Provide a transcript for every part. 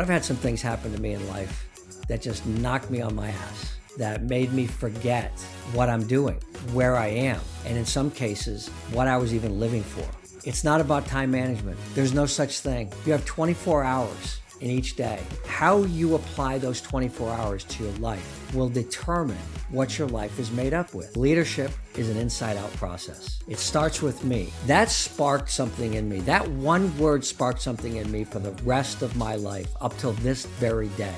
I've had some things happen to me in life that just knocked me on my ass, that made me forget what I'm doing, where I am, and in some cases, what I was even living for. It's not about time management. There's no such thing. You have 24 hours in each day. How you apply those 24 hours to your life will determine what your life is made up with. Leadership is an inside-out process. It starts with me. That sparked something in me. That one word sparked something in me for the rest of my life up till this very day.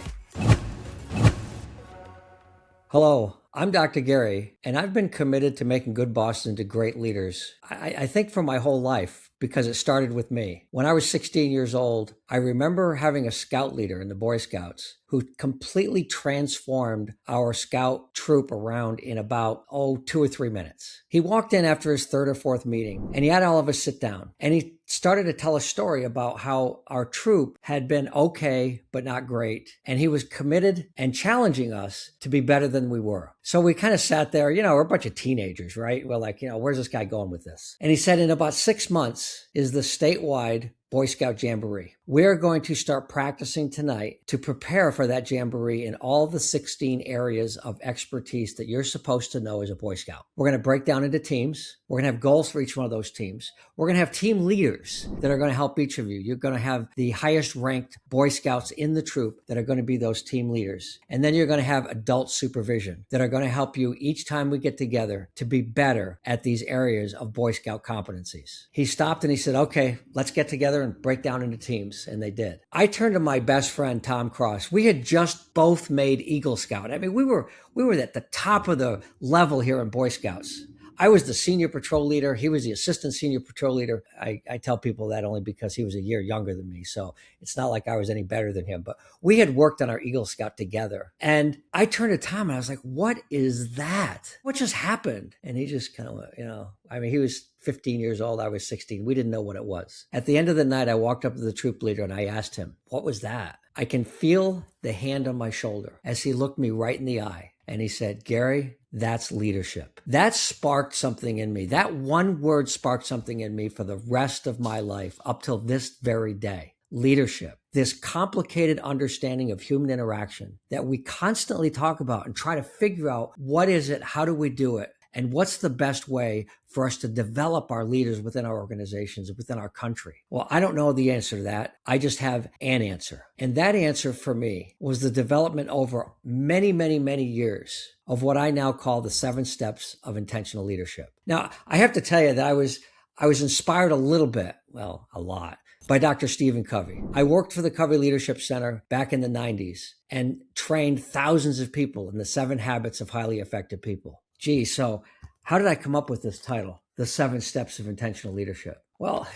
Hello, I'm Dr. Gary, and I've been committed to making good bosses into great leaders. I think for my whole life, because it started with me. When I was 16 years old, I remember having a scout leader in the Boy Scouts who completely transformed our scout troop around in about, 2 or 3 minutes. He walked in after his third or fourth meeting, and he had all of us sit down, and he started to tell a story about how our troop had been okay, but not great. And he was committed and challenging us to be better than we were. So we kind of sat there, we're a bunch of teenagers, right? We're like, where's this guy going with this? And he said, in about 6 months is the statewide Boy Scout Jamboree. We're going to start practicing tonight to prepare for that Jamboree in all the 16 areas of expertise that you're supposed to know as a Boy Scout. We're going to break down into teams. We're going to have goals for each one of those teams. We're going to have team leaders that are going to help each of you. You're going to have the highest ranked Boy Scouts in the troop that are going to be those team leaders. And then you're going to have adult supervision that are going to help you each time we get together to be better at these areas of Boy Scout competencies. He stopped and he said, okay, let's get together and break down into teams. And they did. I turned to my best friend, Tom Cross. We had just both made Eagle Scout. I mean, we were at the top of the level here in Boy Scouts. I was the senior patrol leader. He was the assistant senior patrol leader. I tell people that only because he was a year younger than me. So it's not like I was any better than him, but we had worked on our Eagle Scout together. And I turned to Tom and I was like, what is that? What just happened? And he just kind of went, he was 15 years old. I was 16. We didn't know what it was. At the end of the night, I walked up to the troop leader and I asked him, what was that? I can feel the hand on my shoulder as he looked me right in the eye. And he said, Gary, that's leadership. That sparked something in me. That one word sparked something in me for the rest of my life up till this very day. Leadership, this complicated understanding of human interaction that we constantly talk about and try to figure out what is it, how do we do it, and what's the best way for us to develop our leaders within our organizations, within our country? Well, I don't know the answer to that. I just have an answer. And that answer for me was the development over many, many, many years of what I now call the 7 steps of intentional leadership. Now, I have to tell you that I was inspired a little bit, well, a lot, by Dr. Stephen Covey. I worked for the Covey Leadership Center back in the 90s and trained thousands of people in the 7 habits of highly effective people. Gee, so how did I come up with this title, The 7 Steps of Intentional Leadership? Well,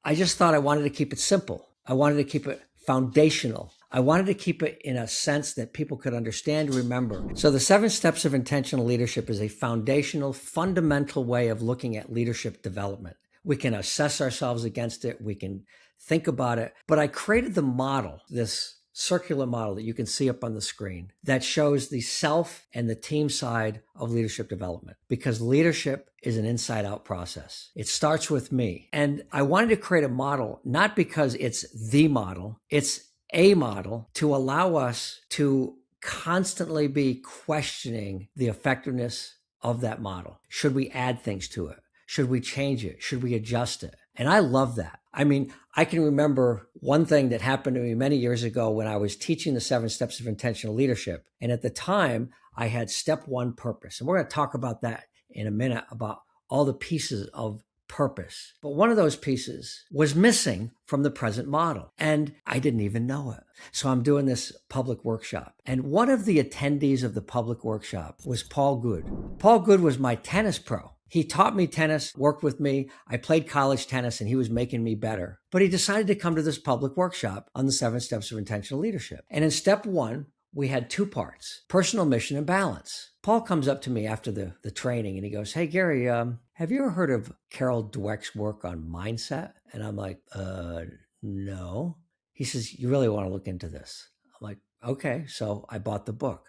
I just thought I wanted to keep it simple. I wanted to keep it foundational. I wanted to keep it in a sense that people could understand and remember. So the 7 Steps of Intentional Leadership is a foundational, fundamental way of looking at leadership development. We can assess ourselves against it. We can think about it. But I created the model, this circular model that you can see up on the screen that shows the self and the team side of leadership development, because leadership is an inside-out process. It starts with me. And I wanted to create a model, not because it's the model, it's a model to allow us to constantly be questioning the effectiveness of that model. Should we add things to it? Should we change it? Should we adjust it? And I love that. I can remember one thing that happened to me many years ago when I was teaching the 7 steps of intentional leadership. And at the time, I had step 1, purpose. And we're going to talk about that in a minute, about all the pieces of purpose. But one of those pieces was missing from the present model. And I didn't even know it. So I'm doing this public workshop. And one of the attendees of the public workshop was Paul Good. Paul Good was my tennis pro. He taught me tennis, worked with me. I played college tennis and he was making me better. But he decided to come to this public workshop on the 7 steps of intentional leadership. And in step 1, we had 2 parts, personal mission and balance. Paul comes up to me after the training and he goes, hey, Gary, have you ever heard of Carol Dweck's work on mindset? And I'm like, no. He says, you really want to look into this. I'm like, okay. So I bought the book.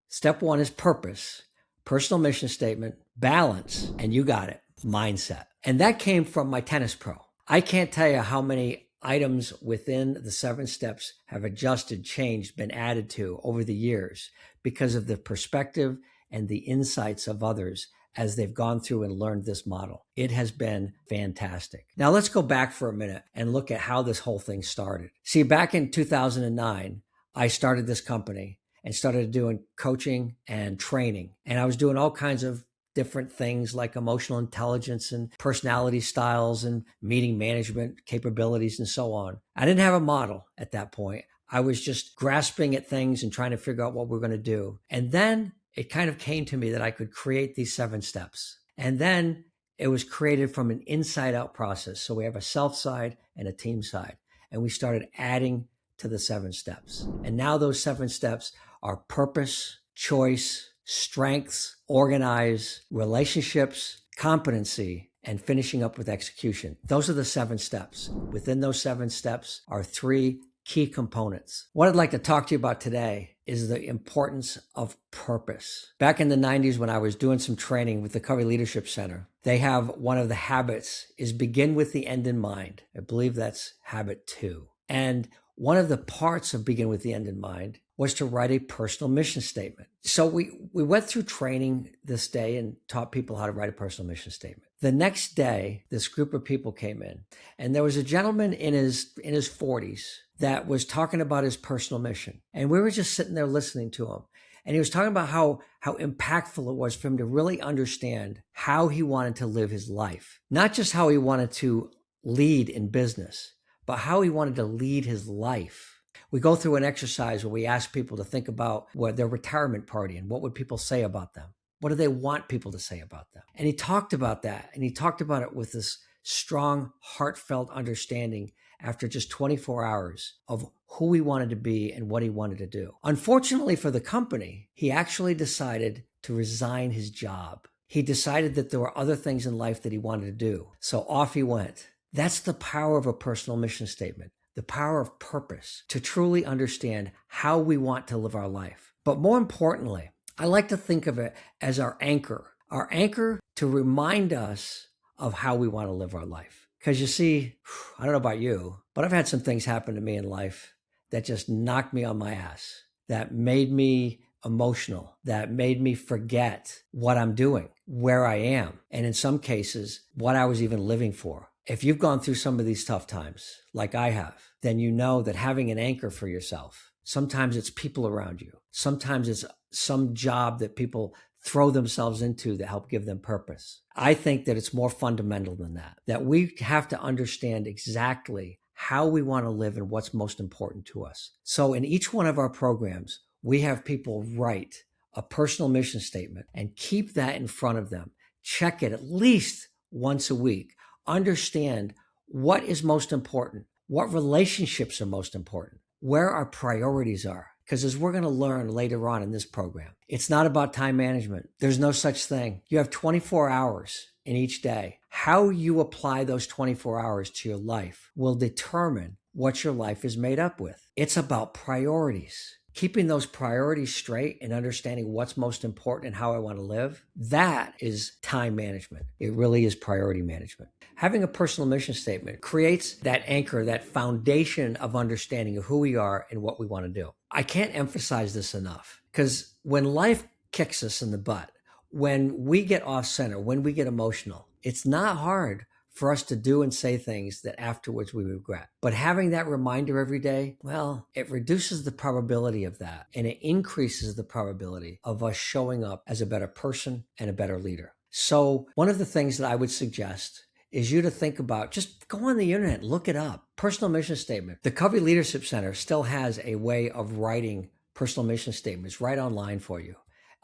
Step 1 is purpose, personal mission statement, balance, and you got it, mindset. And that came from my tennis pro. I can't tell you how many items within the 7 steps have adjusted, changed, been added to over the years because of the perspective and the insights of others as they've gone through and learned this model. It has been fantastic. Now let's go back for a minute and look at how this whole thing started. See, back in 2009, I started this company and started doing coaching and training. And I was doing all kinds of different things like emotional intelligence and personality styles and meeting management capabilities and so on. I didn't have a model at that point. I was just grasping at things and trying to figure out what we're going to do. And then it kind of came to me that I could create these 7 steps. And then it was created from an inside out process. So we have a self side and a team side. And we started adding to the 7 steps. And now those 7 steps are purpose, choice, strengths, organize, relationships, competency, and finishing up with execution. Those are the 7 steps. Within those 7 steps are 3 key components. What I'd like to talk to you about today is the importance of purpose. Back in the 90s, when I was doing some training with the Covey Leadership Center, they have one of the habits is begin with the end in mind. I believe that's habit 2. And one of the parts of begin with the end in mind was to write a personal mission statement. So we went through training this day and taught people how to write a personal mission statement. The next day, this group of people came in, and there was a gentleman in his 40s that was talking about his personal mission. And we were just sitting there listening to him. And he was talking about how impactful it was for him to really understand how he wanted to live his life. Not just how he wanted to lead in business, but how he wanted to lead his life. We go through an exercise where we ask people to think about what their retirement party and what would people say about them? What do they want people to say about them? And he talked about that. And he talked about it with this strong, heartfelt understanding after just 24 hours of who he wanted to be and what he wanted to do. Unfortunately for the company, he actually decided to resign his job. He decided that there were other things in life that he wanted to do. So off he went. That's the power of a personal mission statement, the power of purpose, to truly understand how we want to live our life. But more importantly, I like to think of it as our anchor to remind us of how we want to live our life. Because you see, I don't know about you, but I've had some things happen to me in life that just knocked me on my ass, that made me emotional, that made me forget what I'm doing, where I am, and in some cases, what I was even living for. If you've gone through some of these tough times, like I have, then you know that having an anchor for yourself, sometimes it's people around you. Sometimes it's some job that people throw themselves into to help give them purpose. I think that it's more fundamental than that, that we have to understand exactly how we want to live and what's most important to us. So in each one of our programs, we have people write a personal mission statement and keep that in front of them. Check it at least once a week. Understand what is most important, what relationships are most important, where our priorities are. Because as we're going to learn later on in this program, it's not about time management. There's no such thing. You have 24 hours in each day. How you apply those 24 hours to your life will determine what your life is made up with. It's about priorities. Keeping those priorities straight and understanding what's most important and how I want to live, that is time management. It really is priority management. Having a personal mission statement creates that anchor, that foundation of understanding of who we are and what we want to do. I can't emphasize this enough, because when life kicks us in the butt, when we get off center, when we get emotional, it's not hard for us to do and say things that afterwards we regret. But having that reminder every day, well, it reduces the probability of that, and it increases the probability of us showing up as a better person and a better leader. So one of the things that I would suggest is you to think about, just go on the internet, look it up. Personal mission statement. The Covey Leadership Center still has a way of writing personal mission statements right online for you.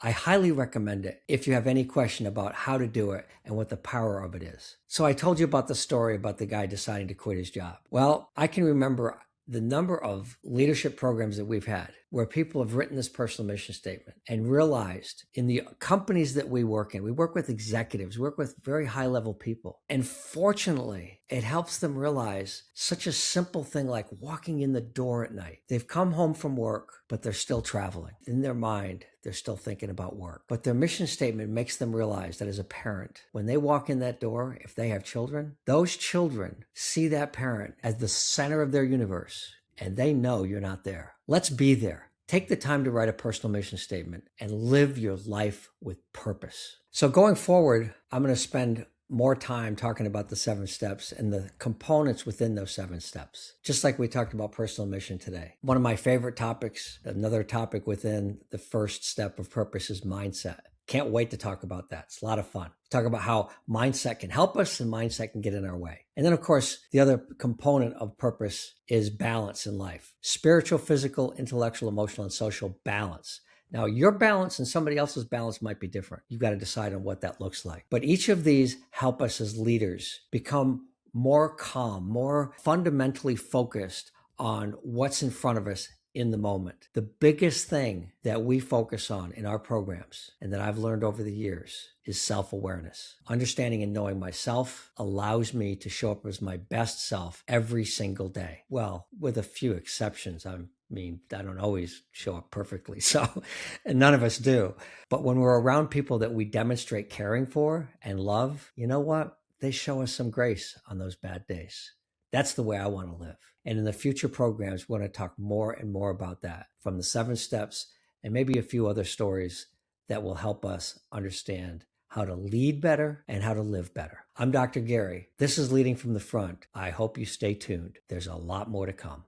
I highly recommend it if you have any question about how to do it and what the power of it is. So I told you about the story about the guy deciding to quit his job. Well, I can remember the number of leadership programs that we've had where people have written this personal mission statement and realized in the companies that we work in, we work with executives, we work with very high level people. And fortunately, it helps them realize such a simple thing like walking in the door at night. They've come home from work, but they're still traveling. In their mind, they're still thinking about work. But their mission statement makes them realize that as a parent, when they walk in that door, if they have children, those children see that parent as the center of their universe, and they know you're not there. Let's be there. Take the time to write a personal mission statement and live your life with purpose. So going forward, I'm going to spend more time talking about the 7 steps and the components within those 7 steps, just like we talked about personal mission today. One of my favorite topics, another topic within the first step of purpose, is mindset. Can't wait to talk about that. It's a lot of fun. Talk about how mindset can help us and mindset can get in our way. And then, of course, the other component of purpose is balance in life. Spiritual, physical, intellectual, emotional, and social balance. Now, your balance and somebody else's balance might be different. You've got to decide on what that looks like. But each of these help us as leaders become more calm, more fundamentally focused on what's in front of us in the moment. The biggest thing that we focus on in our programs, and that I've learned over the years, is self-awareness. Understanding and knowing myself allows me to show up as my best self every single day. Well, with a few exceptions. I don't always show up perfectly, and none of us do. But when we're around people that we demonstrate caring for and love, you know what? They show us some grace on those bad days. That's the way I want to live. And in the future programs, we're going to talk more and more about that, from the 7 steps and maybe a few other stories that will help us understand how to lead better and how to live better. I'm Dr. Gary. This is Leading from the Front. I hope you stay tuned. There's a lot more to come.